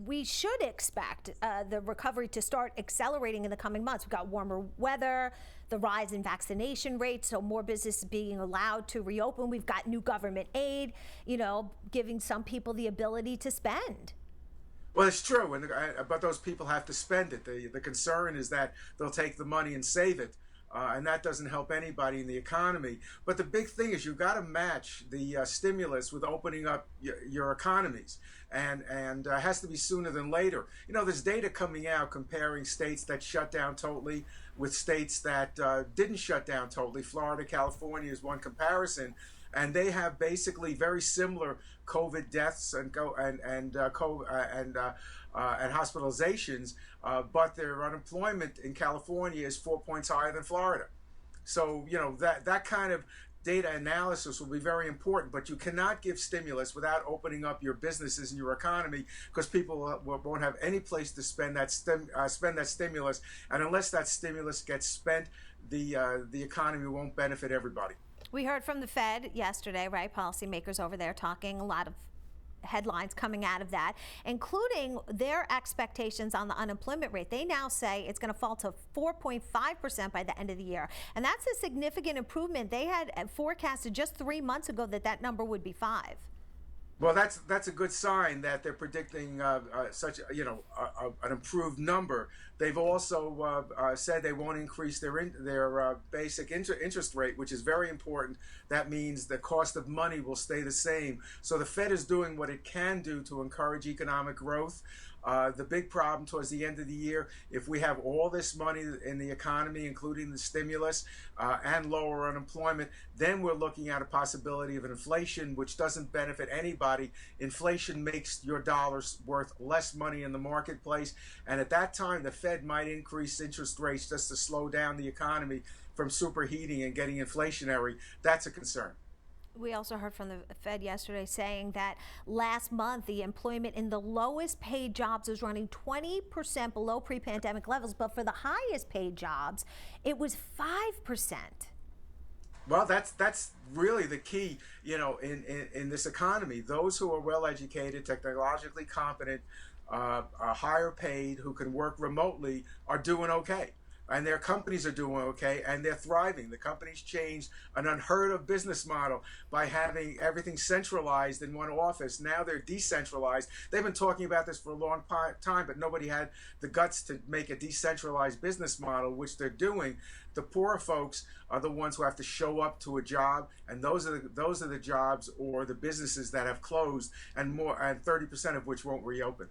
we should expect the recovery to start accelerating in the coming months. We've got warmer weather, the rise in vaccination rates, so more businesses being allowed to reopen. We've got new government aid, giving some people the ability to spend. Well, it's true, but those people have to spend it. The concern is that they'll take the money and save it, and that doesn't help anybody in the economy. But the big thing is you've got to match the stimulus with opening up your economies, and it has to be sooner than later. There's data coming out comparing states that shut down totally with states that didn't shut down totally. Florida, California is one comparison. And they have basically very similar COVID deaths and hospitalizations, but their unemployment in California is 4 points higher than Florida. So that kind of data analysis will be very important. But you cannot give stimulus without opening up your businesses and your economy, because people won't have any place to spend that stimulus. And unless that stimulus gets spent, the economy won't benefit everybody. We heard from the Fed yesterday, right? Policymakers over there talking, a lot of headlines coming out of that, including their expectations on the unemployment rate. They now say it's going to fall to 4.5% by the end of the year. And that's a significant improvement. They had forecasted just 3 months ago that number would be 5. Well, that's a good sign that they're predicting such an improved number. They've also said they won't increase their basic interest rate, which is very important. That means the cost of money will stay the same. So the Fed is doing what it can do to encourage economic growth. The big problem towards the end of the year, if we have all this money in the economy, including the stimulus and lower unemployment, then we're looking at a possibility of an inflation, which doesn't benefit anybody. Inflation makes your dollars worth less money in the marketplace. And at that time, the Fed might increase interest rates just to slow down the economy from superheating and getting inflationary. That's a concern. We also heard from the Fed yesterday saying that last month the employment in the lowest paid jobs was running 20% below pre-pandemic levels, but for the highest paid jobs, it was 5%. Well, that's really the key, in this economy. Those who are well educated, technologically competent, higher paid, who can work remotely are doing okay. And their companies are doing okay, and they're thriving. The companies changed an unheard of business model by having everything centralized in one office. Now they're decentralized. They've been talking about this for a long time, but nobody had the guts to make a decentralized business model, which they're doing. The poorer folks are the ones who have to show up to a job, and those are the jobs or the businesses that have closed, and 30% of which won't reopen.